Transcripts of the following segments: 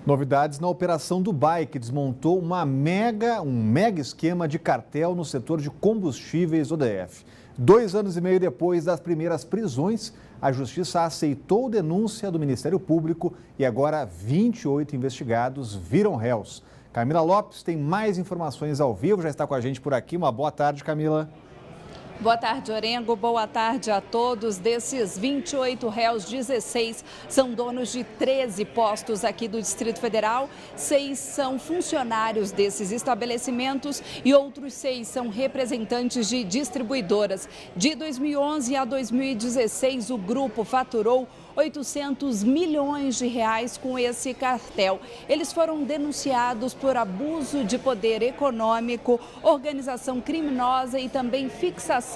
Novidades na Operação Dubai, que desmontou um mega esquema de cartel no setor de combustíveis ODF. 2 anos e meio depois das primeiras prisões, a Justiça aceitou denúncia do Ministério Público e agora 28 investigados viram réus. Camila Lopes tem mais informações ao vivo, já está com a gente por aqui. Uma boa tarde, Camila. Boa tarde, Orengo. Boa tarde a todos. Desses 28 réus, 16 são donos de 13 postos aqui do Distrito Federal. 6 são funcionários desses estabelecimentos e outros 6 são representantes de distribuidoras. De 2011 a 2016, o grupo faturou 800 milhões de reais com esse cartel. Eles foram denunciados por abuso de poder econômico, organização criminosa e também fixação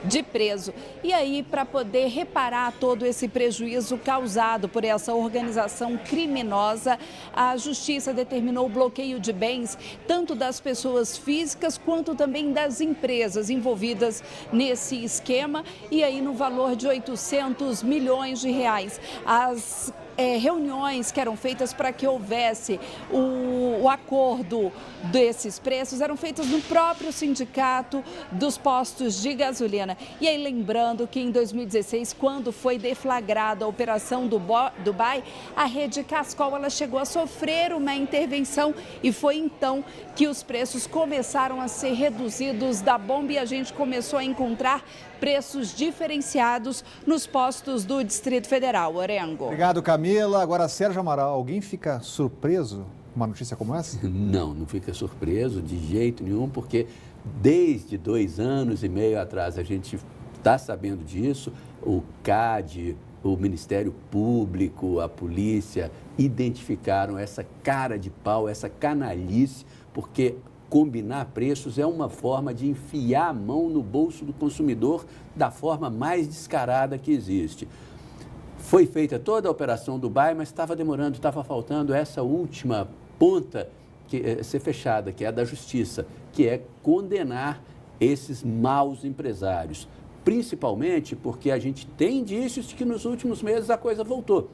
de preso. E aí, para poder reparar todo esse prejuízo causado por essa organização criminosa, a Justiça determinou o bloqueio de bens, tanto das pessoas físicas quanto também das empresas envolvidas nesse esquema, e aí no valor de 800 milhões de reais. As reuniões que eram feitas para que houvesse o acordo desses preços eram feitas no próprio sindicato dos postos de gasolina. E aí lembrando que em 2016, quando foi deflagrada a Operação Dubai, a rede Cascol ela chegou a sofrer uma intervenção e foi então que os preços começaram a ser reduzidos da bomba e a gente começou a encontrar preços diferenciados nos postos do Distrito Federal. Orengo. Obrigado, Camila. Agora, Sérgio Amaral, alguém fica surpreso com uma notícia como essa? Não fica surpreso de jeito nenhum, porque desde 2 anos e meio atrás a gente está sabendo disso. O CAD, o Ministério Público, a polícia identificaram essa cara de pau, essa canalice, porque combinar preços é uma forma de enfiar a mão no bolso do consumidor da forma mais descarada que existe. Foi feita toda a Operação Dubai, mas estava demorando, estava faltando essa última ponta ser fechada, que é a da Justiça, que é condenar esses maus empresários. Principalmente porque a gente tem indícios de que nos últimos meses a coisa voltou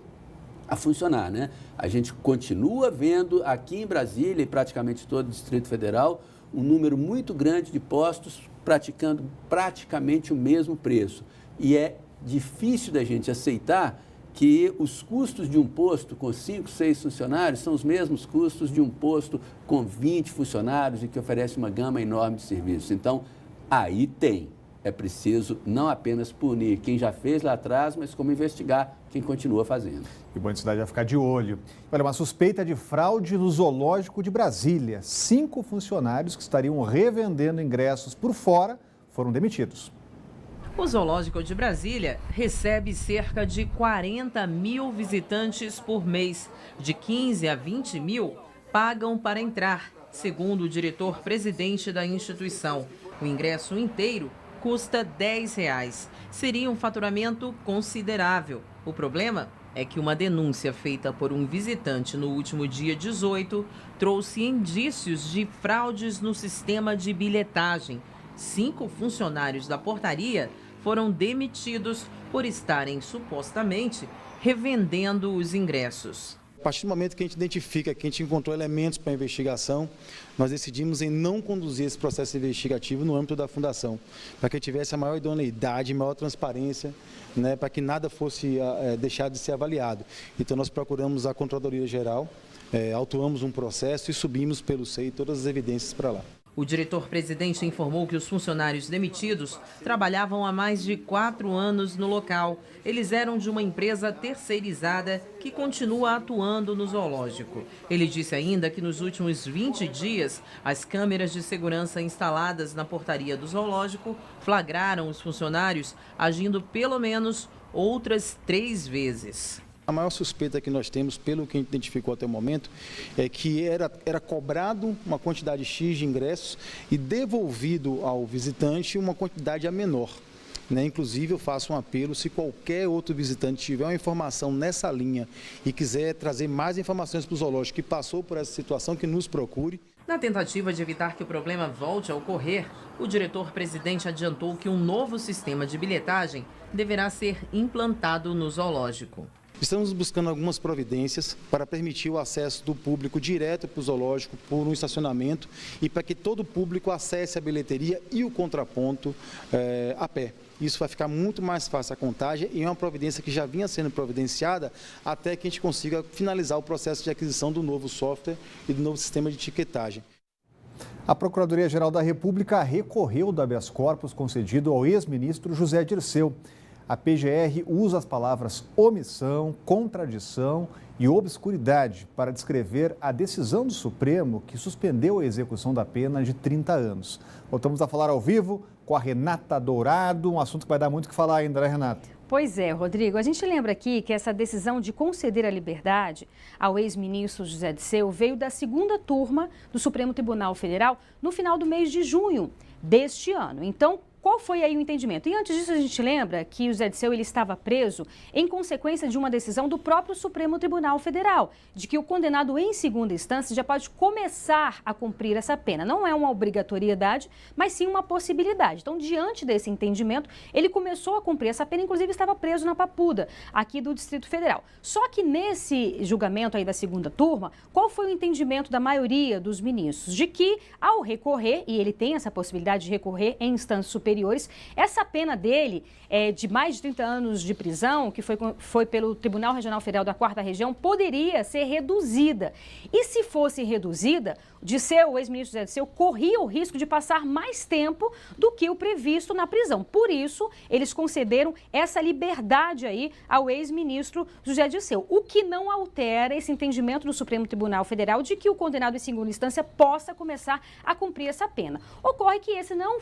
a funcionar, né? A gente continua vendo aqui em Brasília e praticamente todo o Distrito Federal um número muito grande de postos praticando praticamente o mesmo preço. E é difícil da gente aceitar que os custos de um posto com 5, 6 funcionários são os mesmos custos de um posto com 20 funcionários e que oferece uma gama enorme de serviços. Então, aí tem. É preciso não apenas punir quem já fez lá atrás, mas como investigar quem continua fazendo. E o Bom de Cidade vai ficar de olho. Olha, uma suspeita de fraude no Zoológico de Brasília. 5 funcionários que estariam revendendo ingressos por fora foram demitidos. O Zoológico de Brasília recebe cerca de 40 mil visitantes por mês. De 15 a 20 mil pagam para entrar, segundo o diretor-presidente da instituição. O ingresso inteiro custa R$10. Seria um faturamento considerável. O problema é que uma denúncia feita por um visitante no último dia 18 trouxe indícios de fraudes no sistema de bilhetagem. 5 funcionários da portaria foram demitidos por estarem supostamente revendendo os ingressos. A partir do momento que a gente identifica, que a gente encontrou elementos para a investigação, nós decidimos em não conduzir esse processo investigativo no âmbito da Fundação, para que tivesse a maior idoneidade, maior transparência, né, para que nada fosse deixado de ser avaliado. Então nós procuramos a Controladoria Geral, autuamos um processo e subimos pelo SEI todas as evidências para lá. O diretor-presidente informou que os funcionários demitidos trabalhavam há mais de 4 anos no local. Eles eram de uma empresa terceirizada que continua atuando no zoológico. Ele disse ainda que nos últimos 20 dias, as câmeras de segurança instaladas na portaria do zoológico flagraram os funcionários agindo pelo menos outras 3 vezes. A maior suspeita que nós temos, pelo que a gente identificou até o momento, é que era cobrado uma quantidade X de ingressos e devolvido ao visitante uma quantidade a menor. Inclusive, eu faço um apelo, se qualquer outro visitante tiver uma informação nessa linha e quiser trazer mais informações para o zoológico que passou por essa situação, que nos procure. Na tentativa de evitar que o problema volte a ocorrer, o diretor-presidente adiantou que um novo sistema de bilhetagem deverá ser implantado no zoológico. Estamos buscando algumas providências para permitir o acesso do público direto para o zoológico por um estacionamento e para que todo o público acesse a bilheteria e o contraponto a pé. Isso vai ficar muito mais fácil a contagem e é uma providência que já vinha sendo providenciada até que a gente consiga finalizar o processo de aquisição do novo software e do novo sistema de etiquetagem. A Procuradoria-Geral da República recorreu do habeas corpus concedido ao ex-ministro José Dirceu. A PGR usa as palavras omissão, contradição e obscuridade para descrever a decisão do Supremo que suspendeu a execução da pena de 30 anos. Voltamos a falar ao vivo com a Renata Dourado, um assunto que vai dar muito o que falar ainda, né, Renata? Pois é, Rodrigo. A gente lembra aqui que essa decisão de conceder a liberdade ao ex-ministro José Dirceu veio da segunda turma do Supremo Tribunal Federal no final do mês de junho deste ano. Então, qual foi aí o entendimento? E antes disso, a gente lembra que o José Dirceu ele estava preso em consequência de uma decisão do próprio Supremo Tribunal Federal, de que o condenado em segunda instância já pode começar a cumprir essa pena. Não é uma obrigatoriedade, mas sim uma possibilidade. Então, diante desse entendimento, ele começou a cumprir essa pena, inclusive estava preso na Papuda, aqui do Distrito Federal. Só que nesse julgamento aí da segunda turma, qual foi o entendimento da maioria dos ministros? De que, ao recorrer, e ele tem essa possibilidade de recorrer em instâncias superiores, essa pena dele de mais de 30 anos de prisão, que foi pelo Tribunal Regional Federal da 4ª Região, poderia ser reduzida. E se fosse reduzida, o ex-ministro José Dirceu corria o risco de passar mais tempo do que o previsto na prisão. Por isso, eles concederam essa liberdade aí ao ex-ministro José Dirceu, o que não altera esse entendimento do Supremo Tribunal Federal de que o condenado em segunda instância possa começar a cumprir essa pena. Ocorre que esse não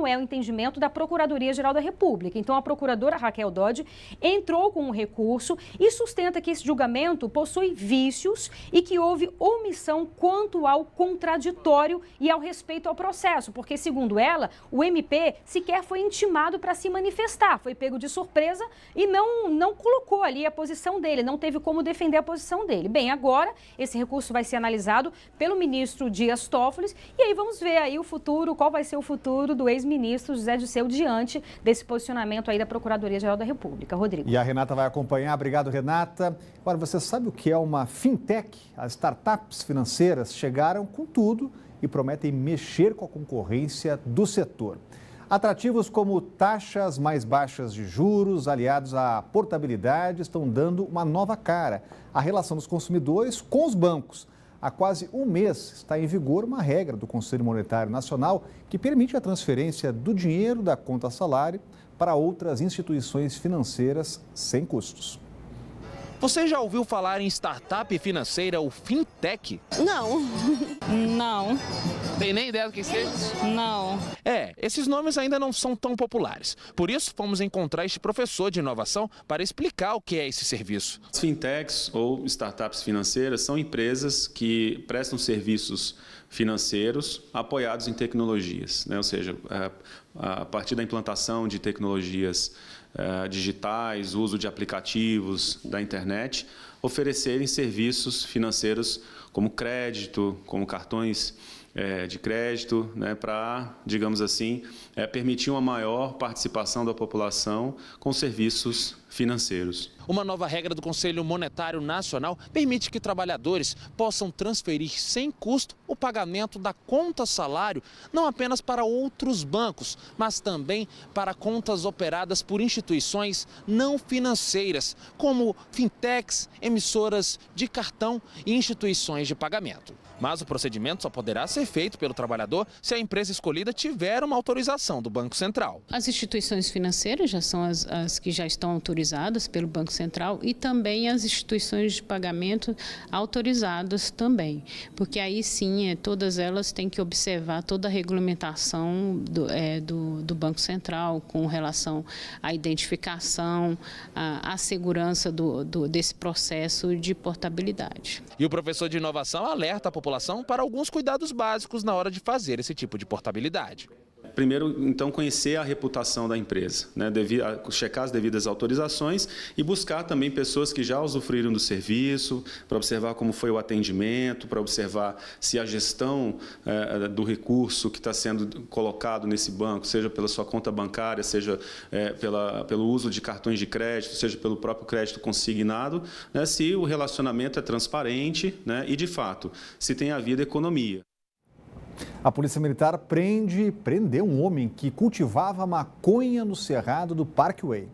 é o entendimento da Procuradoria-Geral da República. Então, a procuradora Raquel Dodge entrou com um recurso e sustenta que esse julgamento possui vícios e que houve omissão quanto ao contraditório e ao respeito ao processo, porque, segundo ela, o MP sequer foi intimado para se manifestar, foi pego de surpresa e não colocou ali a posição dele, não teve como defender a posição dele. Bem, agora esse recurso vai ser analisado pelo ministro Dias Toffoli e aí vamos ver aí o futuro, qual vai ser o futuro do ex-ministro José Dirceu diante desse posicionamento aí da Procuradoria-Geral da República. Rodrigo. E a Renata vai acompanhar. Obrigado, Renata. Agora, você sabe o que é uma fintech? As startups financeiras chegaram com tudo e prometem mexer com a concorrência do setor. Atrativos como taxas mais baixas de juros, aliados à portabilidade, estão dando uma nova cara à relação dos consumidores com os bancos. Há quase um mês está em vigor uma regra do Conselho Monetário Nacional que permite a transferência do dinheiro da conta salário para outras instituições financeiras sem custos. Você já ouviu falar em startup financeira ou fintech? Não. Não. Tem nem ideia do que seja? Não. Esses nomes ainda não são tão populares. Por isso, fomos encontrar este professor de inovação para explicar o que é esse serviço. As fintechs ou startups financeiras são empresas que prestam serviços financeiros apoiados em tecnologias, né? Ou seja, a partir da implantação de tecnologias digitais, uso de aplicativos da internet, oferecerem serviços financeiros como crédito, como cartões de crédito, né, para, digamos assim, permitir uma maior participação da população com serviços financeiros. Uma nova regra do Conselho Monetário Nacional permite que trabalhadores possam transferir sem custo o pagamento da conta salário, não apenas para outros bancos, mas também para contas operadas por instituições não financeiras, como fintechs, emissoras de cartão e instituições de pagamento. Mas o procedimento só poderá ser feito pelo trabalhador se a empresa escolhida tiver uma autorização do Banco Central. As instituições financeiras já são as que já estão autorizadas pelo Banco Central e também as instituições de pagamento autorizadas também, porque aí sim todas elas têm que observar toda a regulamentação do Banco Central com relação à identificação, à segurança desse processo de portabilidade. E o professor de inovação alerta a população para alguns cuidados básicos na hora de fazer esse tipo de portabilidade. primeiro, então, conhecer a reputação da empresa, né? Checar as devidas autorizações e buscar também pessoas que já usufruíram do serviço, para observar como foi o atendimento, para observar se a gestão do recurso que está sendo colocado nesse banco, seja pela sua conta bancária, seja pelo uso de cartões de crédito, seja pelo próprio crédito consignado, né? Se o relacionamento é transparente, né? E, de fato, se tem havido economia. A Polícia Militar prendeu um homem que cultivava maconha no cerrado do Parkway.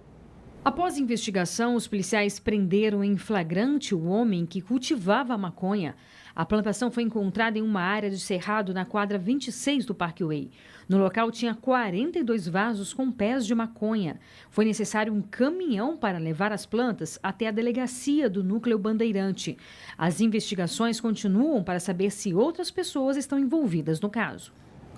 Após investigação, os policiais prenderam em flagrante o homem que cultivava a maconha. A plantação foi encontrada em uma área de cerrado na quadra 26 do Parkway. No local tinha 42 vasos com pés de maconha. Foi necessário um caminhão para levar as plantas até a delegacia do Núcleo Bandeirante. As investigações continuam para saber se outras pessoas estão envolvidas no caso.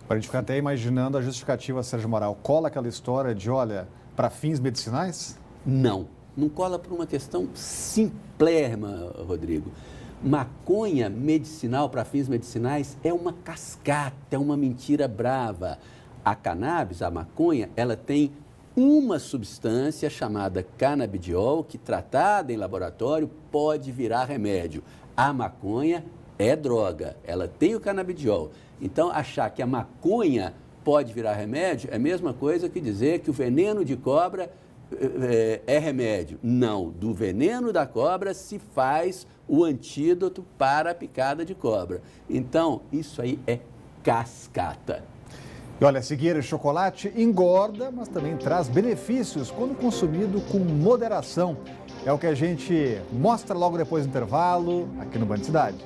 A gente fica até imaginando a justificativa, Sérgio Moral. Cola aquela história de, olha, para fins medicinais? Não cola por uma questão simplérrima, Rodrigo. Maconha medicinal para fins medicinais é uma cascata, é uma mentira brava. A cannabis, a maconha, ela tem uma substância chamada canabidiol que, tratada em laboratório, pode virar remédio. A maconha é droga, ela tem o canabidiol. Então, achar que a maconha pode virar remédio é a mesma coisa que dizer que o veneno de cobra é remédio. Não, do veneno da cobra se faz o antídoto para a picada de cobra. Então, isso aí é cascata. E olha, seguir chocolate engorda, mas também traz benefícios quando consumido com moderação. É o que a gente mostra logo depois do intervalo, aqui no Band Cidade.